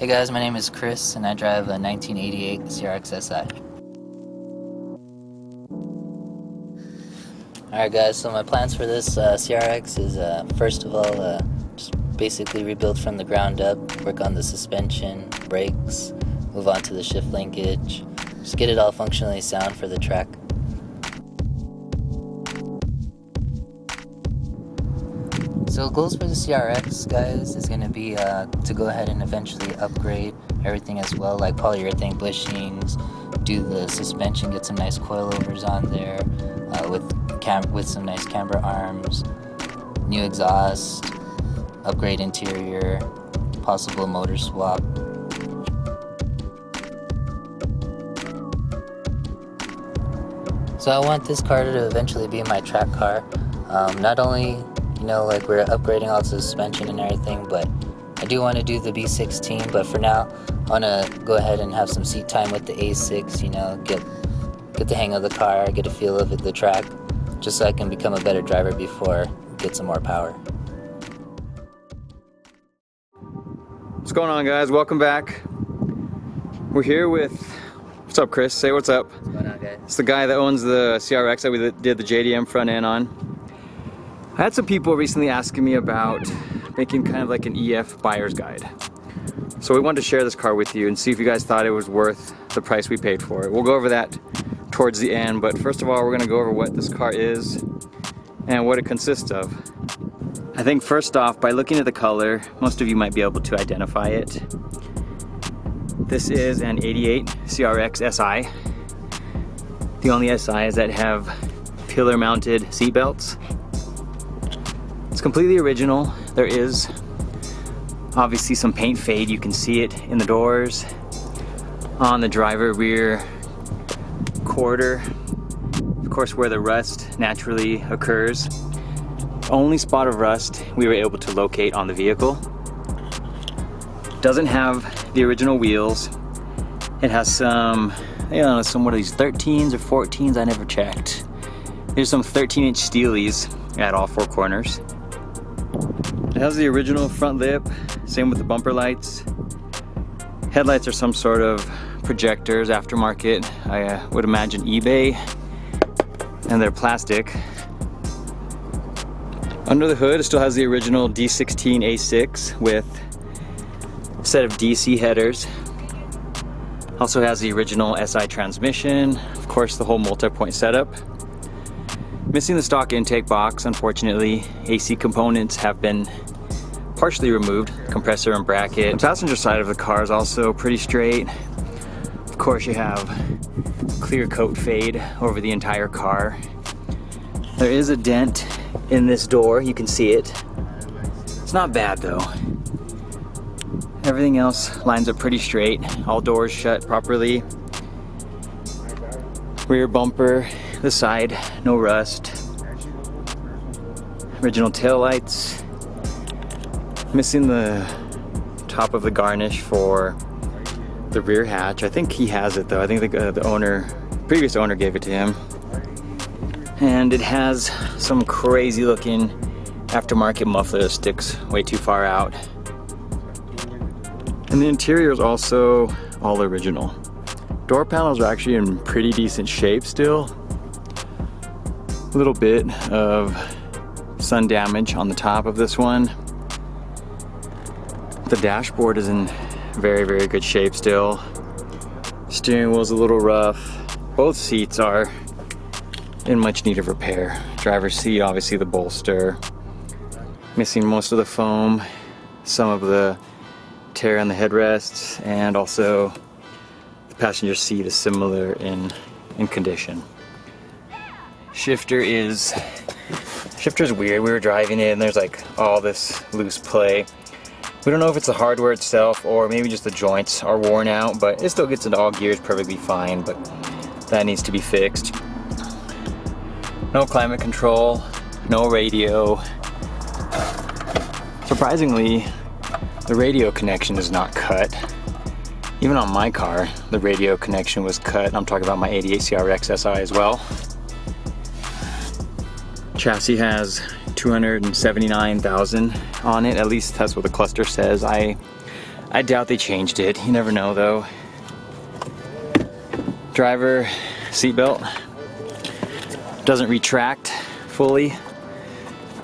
Hey guys, my name is Chris and I drive a 1988 CRX Si. Alright guys, so my plans for this CRX is first of all, just basically rebuild from the ground up, work on the suspension, brakes, move on to the shift linkage, just get it all functionally sound for the track. So goals for the CRX, guys, is going to be to go ahead and eventually upgrade everything as well, like polyurethane bushings, do the suspension, get some nice coilovers on there, with some nice camber arms, new exhaust, upgrade interior, possible motor swap. So I want this car to eventually be my track car. Not only like we're upgrading all the suspension and everything, but I do want to do the B16, but for now I want to go ahead and have some seat time with the A6, get the hang of the car, get a feel of the track, just so I can become a better driver before I get some more power. What's going on, guys? Welcome back. We're here with, what's up, Chris? Say what's up. What's going on, guys? It's the guy that owns the CRX that we did the JDM front end on. I had some people recently asking me about making kind of like an EF buyer's guide. So we wanted to share this car with you and see if you guys thought it was worth the price we paid for it. We'll go over that towards the end, but first of all, we're gonna go over what this car is and what it consists of. I think first off, by looking at the color, most of you might be able to identify it. This is an 88 CRX Si. The only SIs that have pillar mounted seat belts. It's completely original. There is obviously some paint fade. You can see it in the doors, on the driver rear quarter, of course where the rust naturally occurs. Only spot of rust we were able to locate on the vehicle. Doesn't have the original wheels. It has some, some what are these, 13s or 14s? I never checked. There's some 13-inch steelies at all four corners. It has the original front lip, same with the bumper lights. Headlights are some sort of projectors, aftermarket, I would imagine eBay, and they're plastic. Under the hood, it still has the original D16 A6 with a set of DC headers. Also has the original SI transmission, of course the whole multi-point setup. Missing the stock intake box, unfortunately. AC components have been partially removed, compressor and bracket. The passenger side of the car is also pretty straight. Of course you have clear coat fade over the entire car. There is a dent in this door, you can see it. It's not bad though. Everything else lines up pretty straight. All doors shut properly. Rear bumper, the side, no rust. Original tail lights. Missing the top of the garnish for the rear hatch. I think he has it though. I think the previous owner gave it to him. And it has some crazy looking aftermarket muffler that sticks way too far out. And the interior is also all original. Door panels are actually in pretty decent shape still. A little bit of sun damage on the top of this one. The dashboard is in very, very good shape still. Steering wheel's a little rough. Both seats are in much need of repair. Driver's seat, obviously the bolster. Missing most of the foam, some of the tear on the headrests, and also the passenger seat is similar in condition. Shifter is weird. We were driving it and there's like all this loose play. We don't know if it's the hardware itself or maybe just the joints are worn out, but it still gets into all gears perfectly fine, but that needs to be fixed. No climate control, no radio. Surprisingly, the radio connection is not cut. Even on my car, the radio connection was cut. I'm talking about my 88 CRX Si as well. Chassis has 279,000 on it, at least that's what the cluster says. I I doubt they changed it. You never know though. Driver seatbelt doesn't retract fully.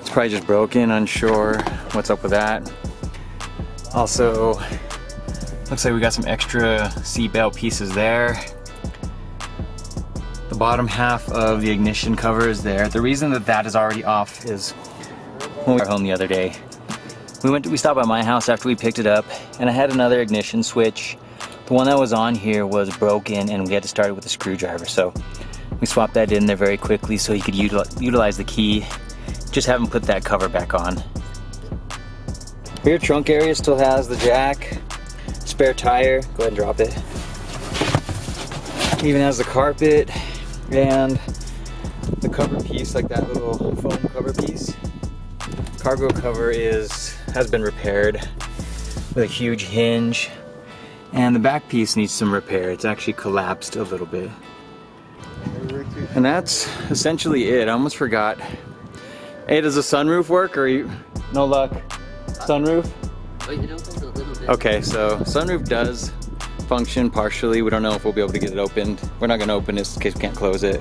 It's probably just broken, unsure what's up with that. Also, looks like we got some extra seatbelt pieces there. The bottom half of the ignition cover is there. The reason that that is already off is when we were home the other day. We stopped by my house after we picked it up, and I had another ignition switch. The one that was on here was broken, and we had to start it with a screwdriver. So we swapped that in there very quickly so you could utilize the key. Just haven't put that cover back on. Rear trunk area still has the jack, spare tire. Go ahead and drop it. Even has the carpet and the cover piece, like that little foam cover piece. Cargo cover has been repaired with a huge hinge, and the back piece needs some repair. It's actually collapsed a little bit. And that's essentially it. I almost forgot. Hey, does the sunroof work, or no luck? Sunroof? Oh, it opens a little bit. Okay, so sunroof does function partially. We don't know if we'll be able to get it opened. We're not gonna open this in case we can't close it.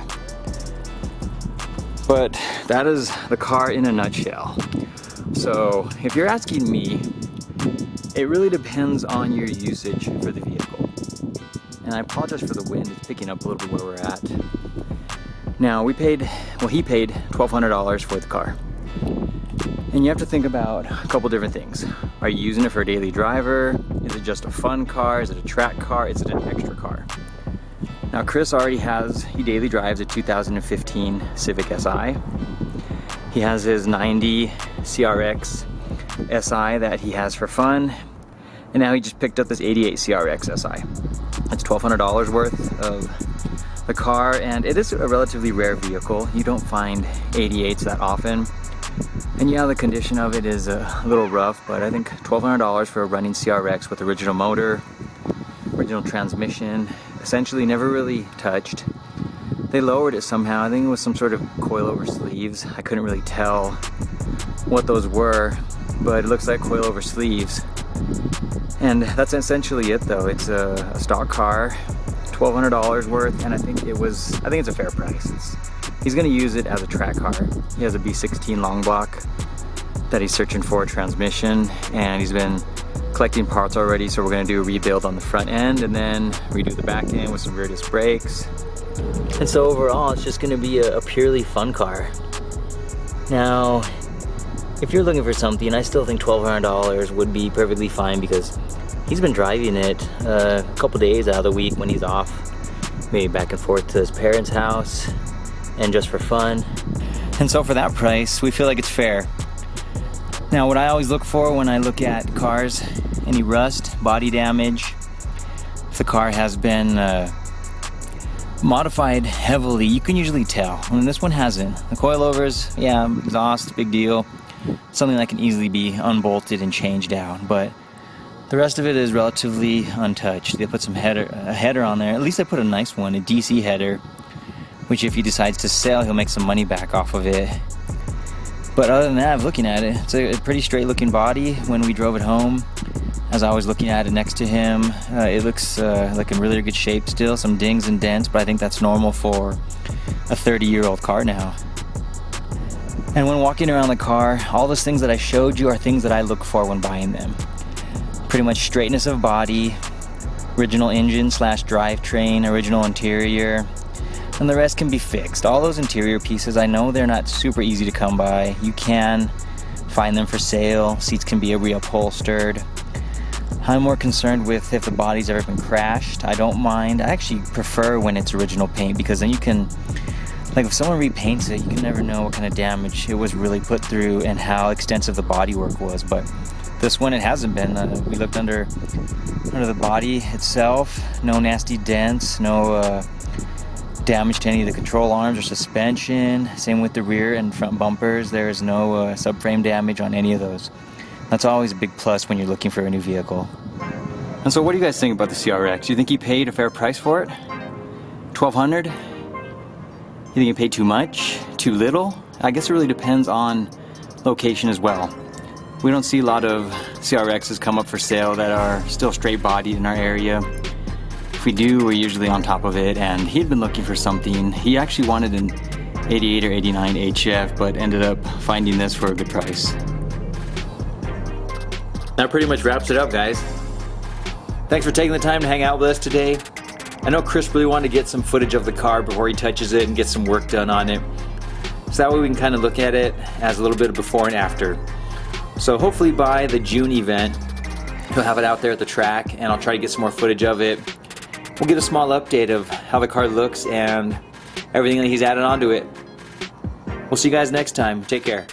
But that is the car in a nutshell. So if you're asking me, it really depends on your usage for the vehicle. And I apologize for the wind, it's picking up a little bit where we're at. Now he paid $1,200 for the car. And you have to think about a couple different things. Are you using it for a daily driver? Is it just a fun car? Is it a track car? Is it an extra car? Now Chris already he daily drives a 2015 Civic Si. He has his 90 CRX Si that he has for fun. And now he just picked up this 88 CRX Si. It's $1,200 worth of the car, and it is a relatively rare vehicle. You don't find 88s that often. And yeah, the condition of it is a little rough, but I think $1,200 for a running CRX with original motor, original transmission, essentially never really touched. They lowered it somehow. I think it was some sort of coilover sleeves. I couldn't really tell what those were, but it looks like coilover sleeves. And that's essentially it though. It's a stock car, $1,200 worth, and I think it's a fair price. He's gonna use it as a track car. He has a B16 long block that he's searching for a transmission, and he's been collecting parts already, so we're gonna do a rebuild on the front end and then redo the back end with some rear disc brakes. And so overall, it's just gonna be a purely fun car. Now, if you're looking for something, I still think $1,200 would be perfectly fine, because he's been driving it a couple days out of the week when he's off, maybe back and forth to his parents' house, and just for fun. And so for that price, we feel like it's fair. Now, what I always look for when I look at cars, any rust, body damage, if the car has been modified heavily, you can usually tell. And this one hasn't. The coilovers, yeah, exhaust, big deal. Something that can easily be unbolted and changed out, but the rest of it is relatively untouched. They put a header on there. At least they put a nice one, a DC header, which if he decides to sell, he'll make some money back off of it. But other than that, looking at it, it's a pretty straight looking body. When we drove it home, as I was looking at it next to him, it looks like in really good shape still, some dings and dents, but I think that's normal for a 30-year-old car now. And when walking around the car, all those things that I showed you are things that I look for when buying them. Pretty much straightness of body, original engine / drivetrain, original interior, and the rest can be fixed. All those interior pieces, I know they're not super easy to come by. You can find them for sale. Seats can be reupholstered. I'm more concerned with if the body's ever been crashed. I don't mind. I actually prefer when it's original paint, because then you can, like if someone repaints it, you can never know what kind of damage it was really put through and how extensive the bodywork was. But this one, it hasn't been. We looked under the body itself. No nasty dents, no damage to any of the control arms or suspension. Same with the rear and front bumpers. There is no subframe damage on any of those. That's always a big plus when you're looking for a new vehicle. And so what do you guys think about the CRX? Do you think he paid a fair price for it? $1,200? You think he paid too much? Too little? I guess it really depends on location as well. We don't see a lot of CRXs come up for sale that are still straight bodied in our area. If we do, we're usually on top of it, and he'd been looking for something. He actually wanted an 88 or 89 HF, but ended up finding this for a good price. That pretty much wraps it up, guys. Thanks for taking the time to hang out with us today. I know Chris really wanted to get some footage of the car before he touches it and get some work done on it. So that way we can kind of look at it as a little bit of before and after. So hopefully by the June event, he'll have it out there at the track, and I'll try to get some more footage of it. We'll get a small update of how the car looks and everything that he's added onto it. We'll see you guys next time. Take care.